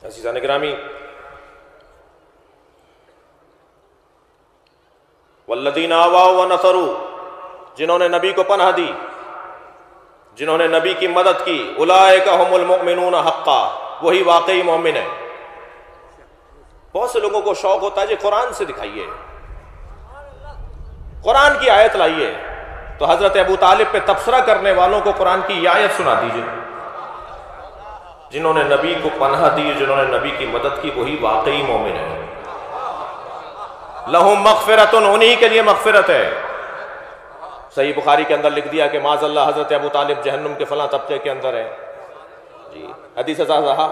عزیزان گرامی، والذین آووا ونصروا، جنہوں نے نبی کو پناہ دی، جنہوں نے نبی کی مدد کی، اولئک هم المؤمنون حقا، وہی واقعی مومن ہے۔ بہت سے لوگوں کو شوق ہوتا ہے جی قرآن سے دکھائیے، قرآن کی آیت لائیے، تو حضرت ابو طالب پہ تبصرہ کرنے والوں کو قرآن کی یہ آیت سنا دیجیے۔ جنہوں نے نبی کو پناہ دی، جنہوں نے نبی کی مدد کی، وہی واقعی مومن ہے۔ لہم مغفرۃ، انہی کے لیے مغفرت ہے۔ صحیح بخاری کے اندر لکھ دیا کہ معاذ اللہ حضرت ابو طالب جہنم کے فلاں طبقے کے اندر ہے، جی حدیث صحیحہ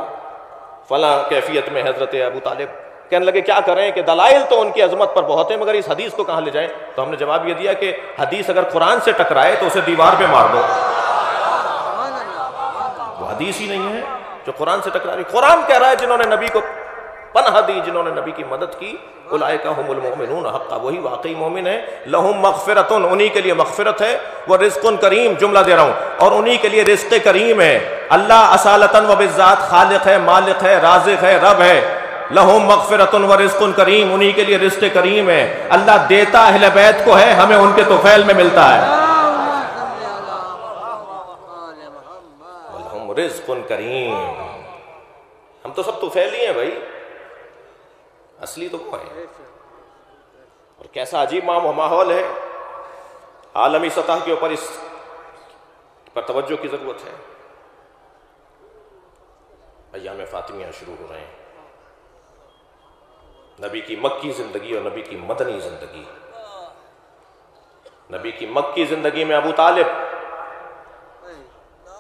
فلاں کیفیت میں حضرت ابو طالب۔ کہنے لگے کیا کریں کہ دلائل تو ان کی عظمت پر بہت ہیں، مگر اس حدیث کو کہاں لے جائیں؟ تو ہم نے جواب یہ دیا کہ حدیث اگر قرآن سے ٹکرائے تو اسے دیوار پہ مار دو، وہ حدیث ہی نہیں ہے جو قرآن سے ٹکرا رہی۔ قرآن کہہ رہا ہے جنہوں نے نبی کو پناہ دی، جنہوں نے نبی کی مدد کی، اولئک هم المؤمنون حقا، وہی واقعی مومن ہے۔ لہم مغفرۃ، انہی کے لیے مغفرت ہے، ورزق کریم، جملہ دے رہا ہوں، اور انہی کے لیے رزق کریم ہے۔ اللہ اصالتاً و بالذات خالق ہے، مالک ہے، رازق ہے، رب ہے۔ لہم مغفرۃ ورزق کریم، انہی کے لیے رزق کریم ہے۔ اللہ دیتا اہل بیت کو ہے، ہمیں ان کے طفیل میں ملتا ہے۔ لہم رزق کریم، ہم تو سب طفیل ہی ہیں بھائی، اصلی تو وہ ہے۔ اور کیسا عجیب ماحول ہے، عالمی سطح کے اوپر اس پر توجہ کی ضرورت ہے۔ ایام فاطمیہ شروع ہو رہے ہیں، نبی کی مکی زندگی اور نبی کی مدنی زندگی۔ نبی کی مکی زندگی میں ابو طالب،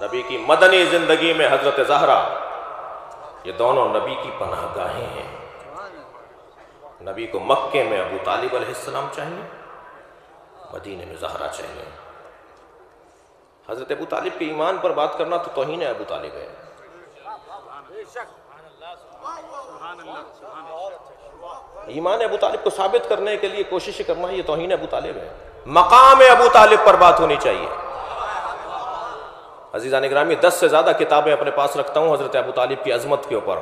نبی کی مدنی زندگی میں حضرت زہرا، یہ دونوں نبی کی پناہ گاہیں ہیں۔ نبی کو مکے میں ابو طالب علیہ السلام چاہیے، مدینے میں زہرا چاہیے۔ حضرت ابو طالب کے ایمان پر بات کرنا تو توہین ابو طالب ہے۔ ایمان ابو طالب کو ثابت کرنے کے لیے کوشش کرنا یہ توہین ابو طالب ہے۔ مقام ابو طالب پر بات ہونی چاہیے۔ عزیزان گرامی، 10 سے زیادہ کتابیں اپنے پاس رکھتا ہوں حضرت ابو طالب کی عظمت کے اوپر۔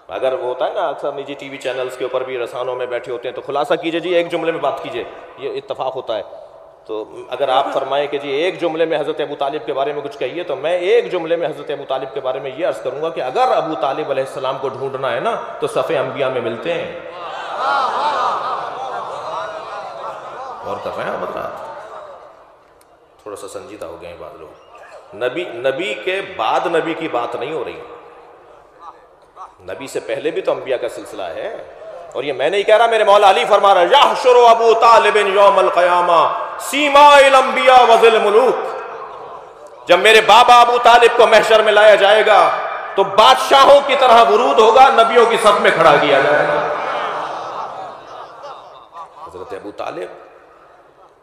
اگر وہ ہوتا ہے نا اکثر نجی ٹی وی چینلز کے اوپر بھی رسانوں میں بیٹھے ہوتے ہیں تو خلاصہ کیجئے جی، ایک جملے میں بات کیجئے، یہ اتفاق ہوتا ہے۔ تو اگر آپ فرمائیں کہ جی ایک جملے میں حضرت ابو طالب کے بارے میں کچھ کہیے، تو میں ایک جملے میں حضرت ابو طالب کے بارے میں یہ عرض کروں گا کہ اگر ابو طالب علیہ السلام کو ڈھونڈنا ہے نا تو صف انبیاء میں ملتے ہیں۔ اور کر رہے ہیں حضرات، تھوڑا سا سنجیدہ ہو گئے ہیں بعض لوگ۔ نبی کے بعد نبی کی بات نہیں ہو رہی، نبی سے پہلے بھی تو انبیاء کا سلسلہ ہے۔ اور یہ میں نہیں کہہ رہا، میرے مولا علی فرما رہا ہے یحشر ابو طالب یوم القیامہ سیما الانبیاء وذی الملوک۔ جب میرے بابا ابو طالب کو محشر میں لایا جائے گا تو بادشاہوں کی طرح ورود ہوگا، نبیوں کی صف میں کھڑا کیا جائے گا۔ حضرت ابو طالب،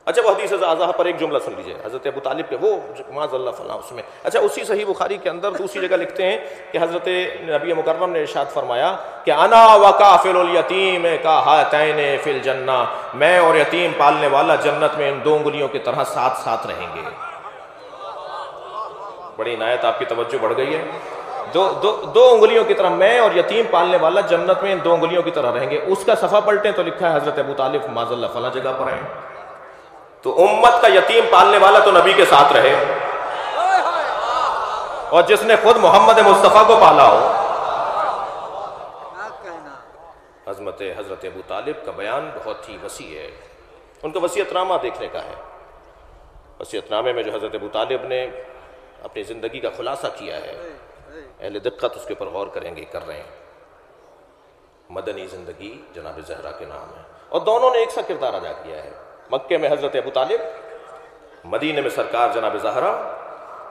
اچھا وہ حدیث اعظہ پر ایک جملہ سن لیجئے، حضرت ابو طالب کے وہ معاذ اللہ فلاں اس میں، اچھا اسی صحیح بخاری کے اندر دوسری جگہ لکھتے ہیں کہ حضرت نبی مکرم نے ارشاد فرمایا کہ انا وکافل الیتیم کہاتین فی الجنہ، میں اور یتیم پالنے والا جنت میں ان 2 انگلیوں کی طرح ساتھ ساتھ رہیں گے۔ بڑی عنایت، آپ کی توجہ بڑھ گئی ہے۔ دو انگلیوں کی طرح میں اور یتیم پالنے والا جنت میں ان 2 انگلیوں کی طرح رہیں گے۔ اس کا صفحہ پلٹیں تو لکھا ہے حضرت ابو طالب معاذ اللہ فلاں جگہ پر ہیں۔ تو امت کا یتیم پالنے والا تو نبی کے ساتھ رہے، اور جس نے خود محمد مصطفیٰ کو پالا ہو۔ عظمت حضرت ابو طالب کا بیان بہت ہی وسیع ہے، ان کا وصیت نامہ دیکھنے کا ہے۔ وصیت نامے میں جو حضرت ابو طالب نے اپنی زندگی کا خلاصہ کیا ہے، اہل دقت اس کے اوپر غور کریں گے، کر رہے ہیں۔ مدنی زندگی جناب زہرا کے نام ہے، اور دونوں نے ایک سا کردار ادا کیا ہے۔ مکے میں حضرت ابو طالب، مدینے میں سرکار جناب زہرا۔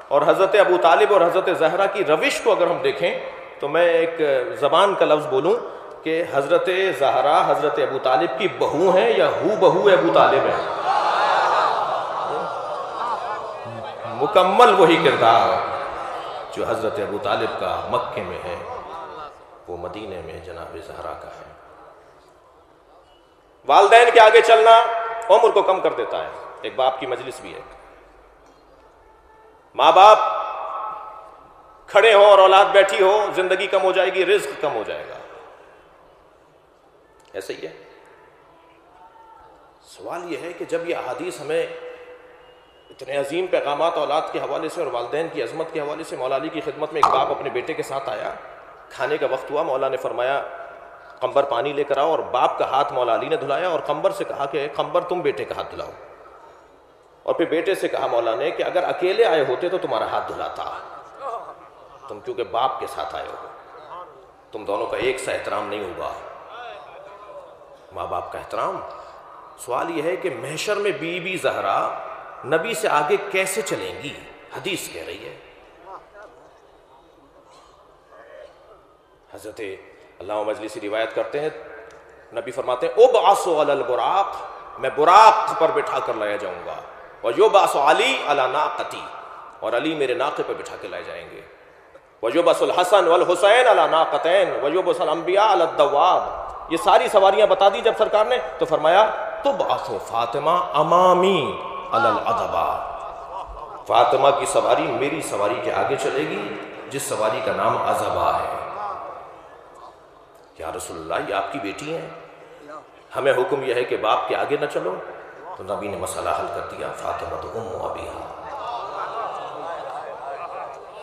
اور حضرت ابو طالب اور حضرت زہرا کی روش کو اگر ہم دیکھیں تو میں ایک زبان کا لفظ بولوں کہ حضرت زہرا حضرت ابو طالب کی بہو ہیں یا ہو بہو ابو طالب ہیں؟ مکمل وہی کردار جو حضرت ابو طالب کا مکے میں ہے وہ مدینے میں جناب زہرا کا ہے۔ والدین کے آگے چلنا عمر کو کم کر دیتا ہے، ایک باپ کی مجلس بھی ہے۔ ماں باپ کھڑے ہوں اور اولاد بیٹھی ہو، زندگی کم ہو جائے گی، رزق کم ہو جائے گا. ایسا ہی ہے. سوال یہ ہے کہ جب یہ احادیث ہمیں اتنے عظیم پیغامات اولاد کے حوالے سے اور والدین کی عظمت کے حوالے سے، مولا علی کی خدمت میں ایک باپ اپنے بیٹے کے ساتھ آیا، کھانے کا وقت ہوا، مولا نے فرمایا قمبر پانی لے کر آؤ، اور باپ کا ہاتھ مولا علی نے دھلایا اور قمبر سے کہا کہ قمبر تم بیٹے کا ہاتھ دھلاؤ. اور پھر بیٹے سے کہا مولا نے کہ اگر اکیلے آئے ہوتے تو تمہارا ہاتھ دھلاتا، تم کیونکہ باپ کے ساتھ آئے ہو، تم دونوں کا ایک سا احترام نہیں ہوگا. ماں باپ کا احترام. سوال یہ ہے کہ محشر میں بی بی زہرا نبی سے آگے کیسے چلیں گی؟ حدیث کہہ رہی ہے. حضرت علامہ مجلسی روایت کرتے ہیں، نبی فرماتے ہیں ابعث علی البراق، میں براق پر بٹھا کر لایا جاؤں گا، ویبعث علی علی ناقتی، اور علی میرے ناقے پر بٹھا کے لائے جائیں گے، ویبعث الحسن والحسین علی ناقتین، ویبعث الانبیاء علی الدواب. یہ ساری سواریاں بتا دی جب سرکار نے، تو فرمایا تبعث فاطمہ امامی علی العذبہ، فاطمہ کی سواری میری سواری کے آگے چلے گی جس سواری کا نام عذبہ ہے. یا رسول اللہ یہ آپ کی بیٹی ہیں، ہمیں حکم یہ ہے کہ باپ کے آگے نہ چلو. تو نبی نے مسئلہ حل کر دیا، فاطمہ تو ام ابیہا،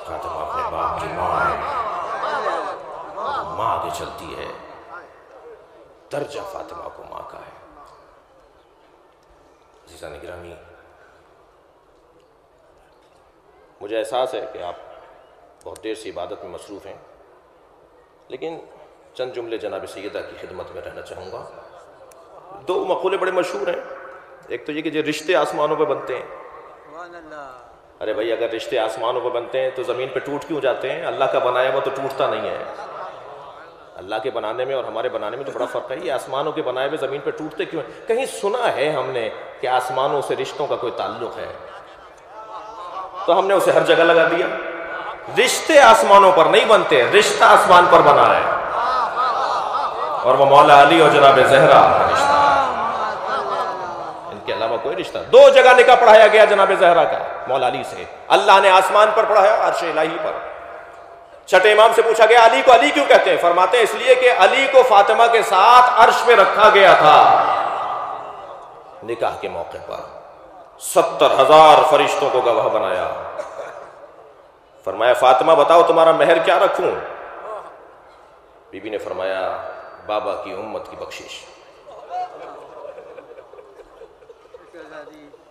فاطمہ اپنے باپ کی ماں ہے، ماں آگے چلتی ہے، درجہ فاطمہ کو ماں کا ہے. عزیزان گرامی، مجھے احساس ہے کہ آپ بہت دیر سے عبادت میں مصروف ہیں، لیکن چند جملے جناب سیدہ کی خدمت میں رہنا چاہوں گا. دو مقولے بڑے مشہور ہیں. ایک تو یہ کہ جو رشتے آسمانوں پہ بنتے ہیں، ارے بھائی اگر رشتے آسمانوں پہ بنتے ہیں تو زمین پہ ٹوٹ کیوں جاتے ہیں؟ اللہ کا بنایا ہوا تو ٹوٹتا نہیں ہے. اللہ کے بنانے میں اور ہمارے بنانے میں تو بڑا فرق ہے. یہ آسمانوں کے بنائے ہوئے زمین پہ ٹوٹتے کیوں ہیں؟ کہیں سنا ہے ہم نے کہ آسمانوں سے رشتوں کا کوئی تعلق ہے، تو ہم نے اسے ہر جگہ لگا دیا. رشتے آسمانوں پر نہیں بنتے، رشتہ آسمان پر بنا ہے، اور وہ مولا علی اور جناب زہرا کا رشتہ ہے. ان کے علاوہ کوئی رشتہ. دو جگہ نکاح پڑھایا گیا جناب زہرا کا مولا علی سے. اللہ نے آسمان پر پڑھایا، عرش الہی پر. چھٹے امام سے پوچھا گیا علی کو علی کیوں کہتے ہیں؟ فرماتے ہیں اس لیے کہ علی کو فاطمہ کے ساتھ عرش پہ رکھا گیا تھا نکاح کے موقع پر. 70,000 فرشتوں کو گواہ بنایا. فرمایا فاطمہ بتاؤ تمہارا مہر کیا رکھوں؟ بی بی نے فرمایا بابا کی امت کی بخشش،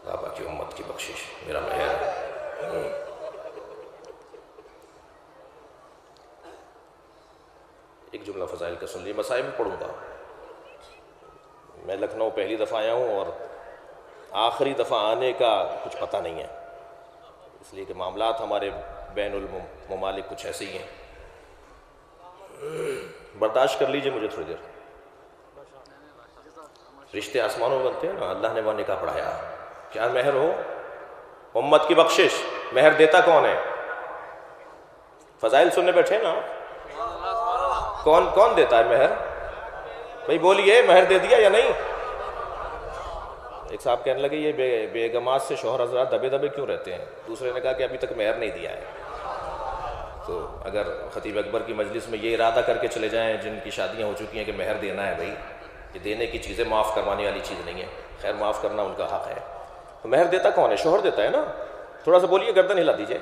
بابا کی امت کی بخشش میرا مہر. ایک جملہ فضائل کا سن لیے، مسائل میں پڑھوں گا. میں لکھنؤ پہلی دفعہ آیا ہوں اور آخری دفعہ آنے کا کچھ پتہ نہیں ہے، اس لیے کہ معاملات ہمارے بین الممالک کچھ ایسے ہی ہیں. برداشت کر لیجئے مجھے تھوڑی دیر. رشتے آسمانوں میں بنتے ہیں نا، اللہ نے وہ نکاح پڑھایا. کیا مہر ہو؟ امت کی بخشش. مہر دیتا کون ہے؟ فضائل سننے بیٹھے نا، کون دیتا ہے مہر؟ بھائی بولیے مہر دے دیا یا نہیں؟ ایک صاحب کہنے لگے یہ بیگمات سے شوہر حضرات دبے دبے کیوں رہتے ہیں؟ دوسرے نے کہا کہ ابھی تک مہر نہیں دیا ہے. تو اگر خطیب اکبر کی مجلس میں یہ ارادہ کر کے چلے جائیں جن کی شادیاں ہو چکی ہیں کہ مہر دینا ہے، بھائی یہ دینے کی چیزیں معاف کروانے والی چیز نہیں ہے. خیر معاف کرنا ان کا حق ہے. تو مہر دیتا کون ہے؟ شوہر دیتا ہے نا. تھوڑا سا بولیے، گردن ہلا دیجئے.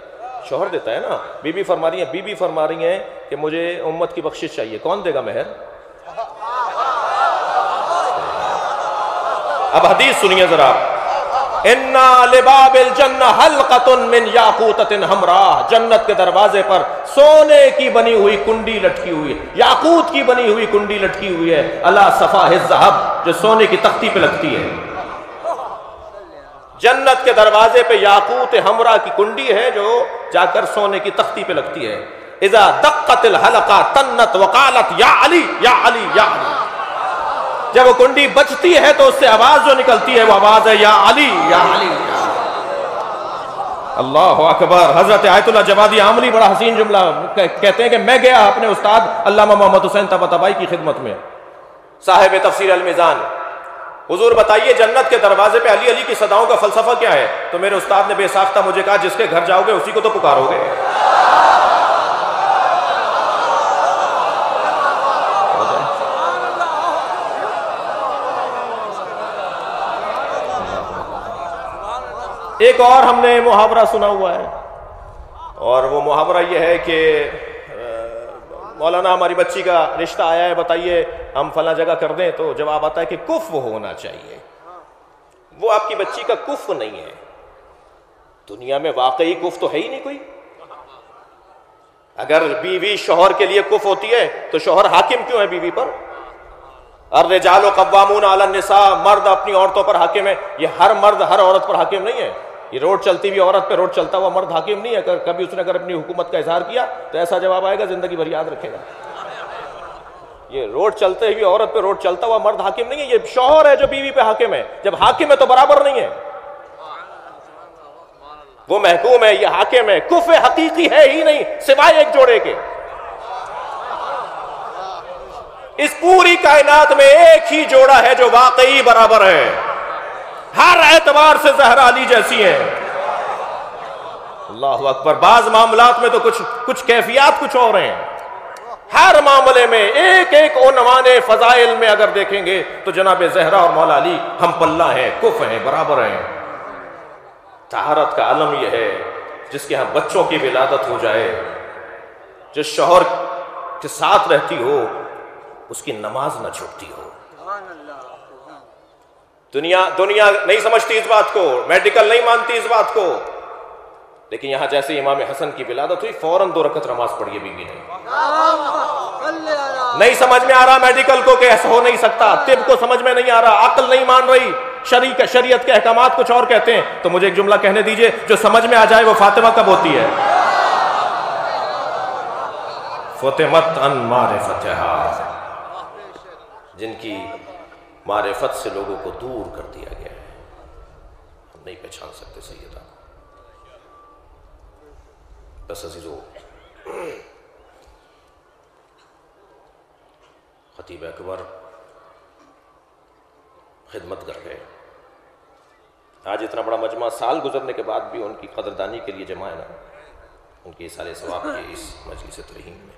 شوہر دیتا ہے نا. بی بی فرما رہی ہیں کہ مجھے امت کی بخشش چاہیے. کون دے گا مہر؟ اب حدیث سنیے ذرا. اِنَّا لِبَابِ الْجَنَّةِ حَلْقَةٌ مِّن یاقوتۃ حمراء، جنت کے دروازے پر سونے کی بنی ہوئی کنڈی لٹکی ہوئی ہے، یاقوت کی بنی ہوئی کنڈی لٹکی ہوئی ہے، علی صفاح الذھب، جو سونے کی تختی پہ لگتی ہے. جنت کے دروازے پہ یاقوت حمراء کی کنڈی ہے جو جا کر سونے کی تختی پہ لگتی ہے. اذا دقت الحلقہ تنت وقالت یا علی یا علی یا علی. جب وہ کنڈی بجتی ہے تو اس سے آواز جو نکلتی ہے وہ آواز ہے یا علی یا علی. اللہ اکبر. حضرت آیت اللہ جوادی عاملی بڑا حسین جملہ کہتے ہیں کہ میں گیا اپنے استاد علامہ محمد حسین طباطبائی کی خدمت میں، صاحب تفسیر المیزان. حضور بتائیے جنت کے دروازے پہ علی علی کی صداؤں کا فلسفہ کیا ہے؟ تو میرے استاد نے بے ساختہ مجھے کہا جس کے گھر جاؤ گے اسی کو تو پکارو گے. ایک اور ہم نے محاورہ سنا ہوا ہے، اور وہ محاورہ یہ ہے کہ مولانا ہماری بچی کا رشتہ آیا ہے، بتائیے ہم فلاں جگہ کر دیں، تو جواب آتا ہے کہ کفو ہونا چاہیے۔ وہ آپ کی بچی کا کفو نہیں ہے، دنیا میں واقعی کف تو ہے ہی نہیں کوئی۔ اگر بیوی شوہر کے لیے کف ہوتی ہے تو شوہر حاکم کیوں ہے بیوی پر؟ الرجال قوامون علی النساء، مرد اپنی عورتوں پر حاکم ہے۔ یہ ہر مرد ہر عورت پر حاکم نہیں ہے، یہ روڈ چلتی ہوئی عورت پہ روڈ چلتا ہوا مرد حاکم نہیں ہے۔ کبھی اس نے اگر اپنی حکومت کا اظہار کیا تو ایسا جواب آئے گا زندگی بھر یاد رکھے گا۔ یہ روڈ چلتے ہوئی عورت پہ روڈ چلتا ہوا مرد حاکم نہیں ہے، یہ شوہر ہے جو بیوی پہ حاکم ہے۔ جب حاکم ہے تو برابر نہیں ہے، وہ محکوم ہے، یہ حاکم ہے۔ کف حقیقی ہے ہی نہیں سوائے ایک جوڑے کے۔ اس پوری کائنات میں ایک ہی جوڑا ہے جو واقعی برابر ہے، ہر اعتبار سے زہرا علی جیسی ہیں۔ اللہ اکبر۔ بعض معاملات میں تو کچھ کیفیات کچھ اور ہیں، ہر معاملے میں ایک ایک عنوان فضائل میں اگر دیکھیں گے تو جناب زہرا اور مولا علی ہم پلہ ہیں، کف ہیں، برابر ہیں۔ طہارت کا علم یہ ہے جس کے ہاں بچوں کی ولادت ہو جائے، جو شوہر کے ساتھ رہتی ہو اس کی نماز نہ چھوٹتی ہو۔ دنیا نہیں سمجھتی اس بات کو، میڈیکل نہیں مانتی اس بات کو، لیکن یہاں جیسے امام حسن کی ولادت ہوئی فوراً 2 رکعت نماز پڑھی ہے بیوی نے۔ نہیں سمجھ میں آ رہا میڈیکل کو کہ ایسا ہو نہیں سکتا، طب کو سمجھ میں نہیں آ رہا، عقل نہیں مان رہی، شریعت کے احکامات کچھ اور کہتے ہیں، تو مجھے ایک جملہ کہنے دیجئے جو سمجھ میں آ جائے وہ فاطمہ کب ہوتی ہے؟ فطمت ان معرفتہا، جن کی معرفت سے لوگوں کو دور کر دیا گیا ہے، ہم نہیں پہچان سکتے سیدہ۔ بس عزیزو، خطیب اکبر خدمت کر گئے، آج اتنا بڑا مجمع سال گزرنے کے بعد بھی ان کی قدردانی کے لیے جمع ہے نا، ان کے اصالِ ثواب کے اس مجلس ترحیم میں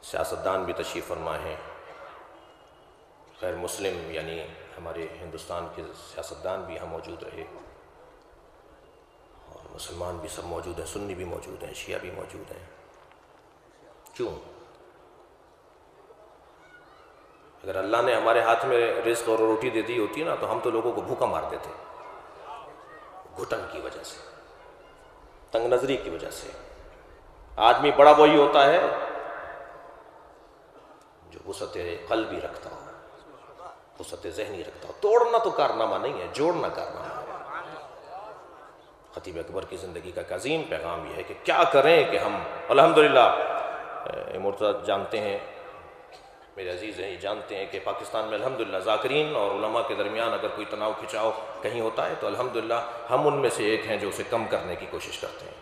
سیاستدان بھی تشریف فرما ہیں، غیر مسلم یعنی ہمارے ہندوستان کے سیاستدان بھی یہاں موجود رہے، اور مسلمان بھی سب موجود ہیں، سنی بھی موجود ہیں، شیعہ بھی موجود ہیں۔ کیوں؟ اگر اللہ نے ہمارے ہاتھ میں رزق اور روٹی دے دی ہوتی ہے نا تو ہم تو لوگوں کو بھوکا مار دیتے، گھٹن کی وجہ سے، تنگ نظری کی وجہ سے۔ آدمی بڑا وہی ہوتا ہے جو وسعت قلبی رکھتا ہو، وسعت ذہنی رکھتا ہو۔ توڑنا تو کارنامہ نہیں ہے، جوڑنا کارنامہ ہے۔ خطیب اکبر کی زندگی کا ایک عظیم پیغام یہ ہے کہ کیا کریں کہ ہم الحمدللہ، مرتضیٰ جانتے ہیں، میرے عزیز ہیں، یہ جانتے ہیں کہ پاکستان میں الحمدللہ ذاکرین اور علماء کے درمیان اگر کوئی تناؤ کھچاؤ کہیں ہوتا ہے تو الحمدللہ ہم ان میں سے ایک ہیں جو اسے کم کرنے کی کوشش کرتے ہیں۔